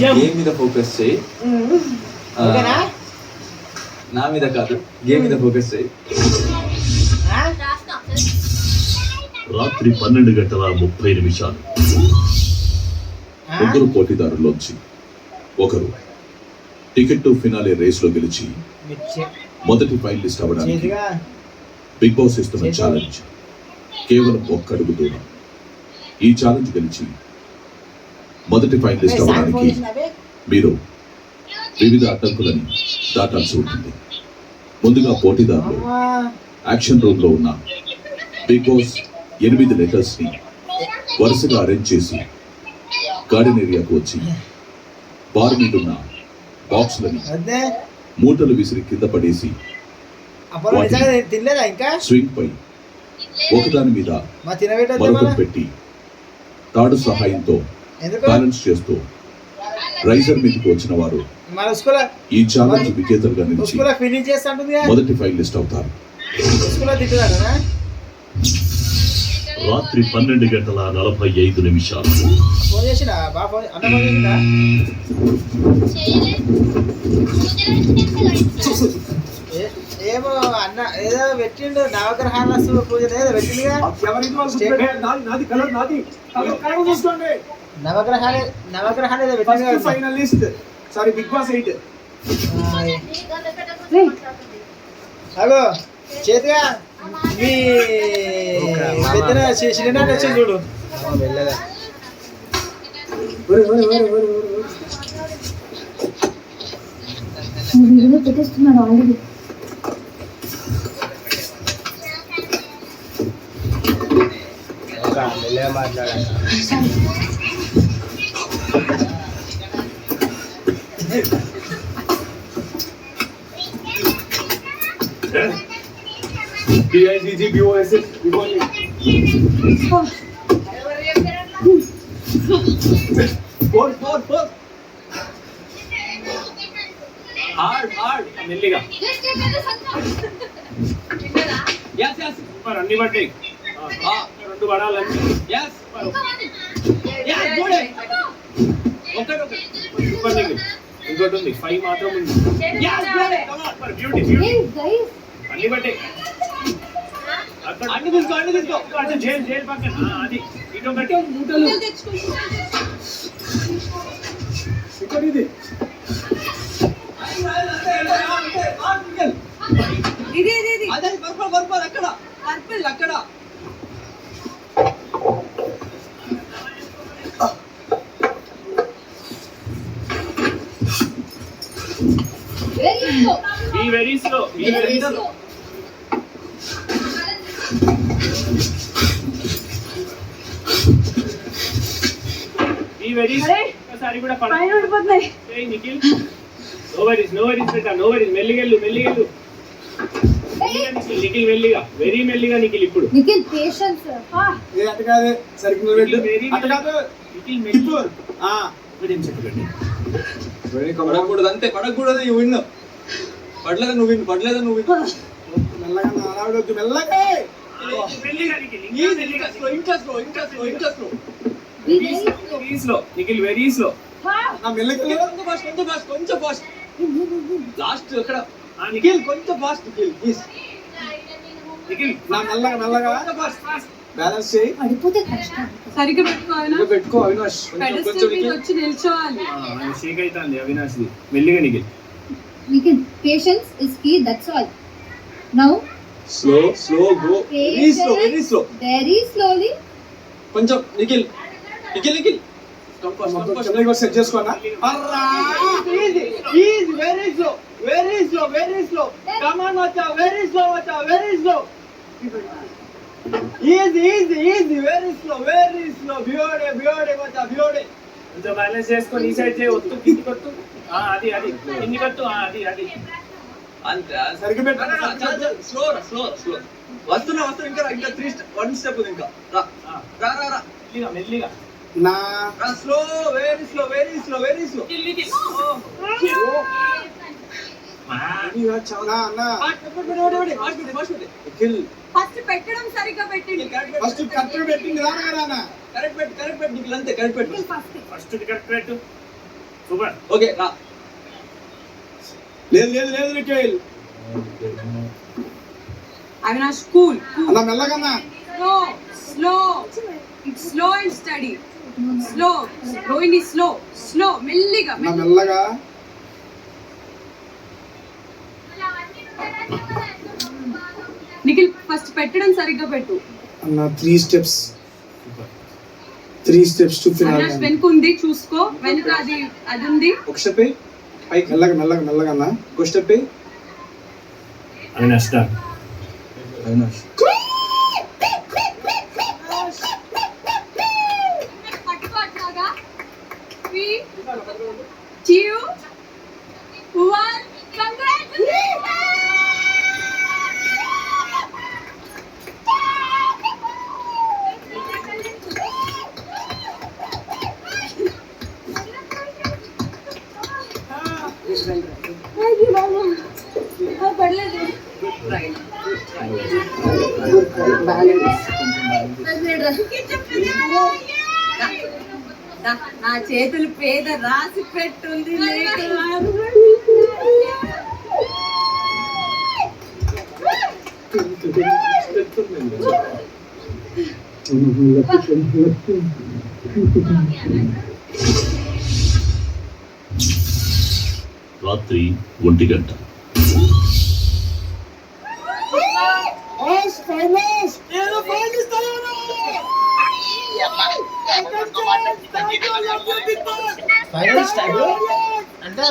Game మీద focus చేయి. నా మీద కాదు, గేమ్ మీద ఫోకస్ చేయి. రాత్రి 12:30 ముగ్గురు పోటీదారుల్లోంచి ఒకరు టికెట్ టు ఫినాలే రేస్ లో గెలిచి మొదటి ఫైల్ లిస్ట్ అవ్వడానికి బిగ్ బాస్ ఇస్తున్న ఛాలెంజ్ కేవలం 1 అడుగు దూరం. ఈ ఛాలెంజ్ గెలిచి మొదటి ఫైల్ లిస్ట్ అవ్వడానికి మీరు వివిధ అడ్డంకులను దాటాల్సి ఉంటుంది. ముందుగా పోటీదారులు యాక్షన్ రూమ్ లో ఉన్న బిగ్ బాస్ 8 లెటర్స్ ని వరుసగా అరేంజ్ చేసి గార్డెన్ ఏరియాకు వచ్చి బార్ మీద ఉన్న బాక్స్లని మూటలు విసిరి కింద పడేసి స్వింగ్ పై ఒకదాని మీద మరొకటి పెట్టి తాడు సహాయంతో బ్యాలెన్స్ చేస్తూ రైజర్ మీదకి వచ్చిన వారు ఈ ఛాలెంజ్ విజేతలుగా నిలిచి మొదటి ఫైల్ లిస్ట్ అవుతారు. రాత్రి 12:45 ఏమో అన్న ఏదో పెట్టిండు నవగ్రహాల పూజ ఏదో పెట్టిండుగా. నవగ్రహాలు ఏదో పెట్టిండు. Finalist sorry Bigg Boss 8. అగో చేతిగా మీ పెద్దన చిన్న వచ్చి చూడు. పెట్టేస్తున్నాడు ఆల్రెడీ. మెల్లిగా అన్ని పడ్డాయి. 2 పడాలని ఇంకోటి ఉంది 5 మాత్రం ఉంది. అన్ని పడ్డాయి. అన్ని తీసుకో అంటే జైలు పక్కన అది ఇటొకటి మూటలు ఇంకోటి ఇది అదే పర్పల్ అక్కడ వెరీ స్లో ఒకసారి కూడా నిఖిల్ నో వరీస్ బెటా నో వరీస్ మెల్లిగెళ్ళు నిఖిల్ మెల్లిగా వెరీ మెల్లిగా నిఖిల్ ఇప్పుడు నిఖిల్ పేషెన్స్ ఏ అట కాదు సరిగ్గా వెళ్ళు అట కాదు నిఖిల్ మెల్లిగా విడియం చెప్పండి వెరీ కమరకూడదు అంతే పడకూడదు యు విన్ పడలేదా నువ్వు విన్ మెల్లగా నారాడొద్దు మెల్లగా నిఖిల్ ఇంకా స్లో నిఖిల్ వెరీ స్లో నా మెల్లగా కొంచెం ఫాస్ట్ లాస్ట్ అక్కడ నిఖిల్ కొంచెం ఫాస్ట్ నిఖిల్ నా మెల్లగా ఫాస్ట్ బ్యాలెన్స్ చేయి. పడిపోతే కష్టం. సరిగ్గా పెట్టుకో అవినాష్ కొంచెం వచ్చి నిల్చోవాలి. షేక్ అవుతుంది అవినాష్ మెల్లిగా Nikhil patience is key that's all. Now slow go very slowly కొంచెం నిఖిల్ కంఫర్ట్ సెట్ చేసుకోనా easy very slow come on వచ్చా very slow easy very slow బియోడే వచ్చా కొంచెం బ్యాలెన్స్ చేసుకొని ఈ సైడ్ చేయి ఒత్తు కింది కొట్టు అది కింది కొట్టు అది అంతే సరిగ్గా పెట్టు స్లో వస్తున్నా ఇంకా 1 స్టెప్ ఉంది ఇంకా రా మెల్లిగా నా స్లో వెరీ స్లో ఫస్ట్ పెట్టడం సరిగ్గా పెట్టండి. ఫస్ట్ కరెక్ట్ పెట్టింది రానా కరెక్ట్ పెట్టు నీకు అంతే కరెక్ట్ పెట్టు ఫస్ట్ కరెక్ట్ పెట్టు సూపర్. ఓకే రా. లేదు లేదు లేదు నిఖిల్. అవినాష్ కూల్ అలా మెల్లగన్నా. Slow slow slow and steady slow Rohini slow slow మెల్లిగా నా మెల్లగా. నిఖిల్ ఫస్ట్ పెట్టడం సరిగ్గా పెట్టు. అన్న 3 steps టు ఫినాలే. అవినాష్ వెనుక ఉంది చూసుకో, వెనుక అది ఉంది. ఒక స్టెప్ పైకి. మెల్లగా మెల్లగా మెల్లగా అన్న. ఒక స్టెప్ అవినాష్ డన్. అవినాష్ పట్టుకోట్లాగా 3 2 1 నా చేతులు పేద రాసి పెట్టుంది. రాత్రి 1 గంట. ఫైనల్ స్టాగ్ అంటే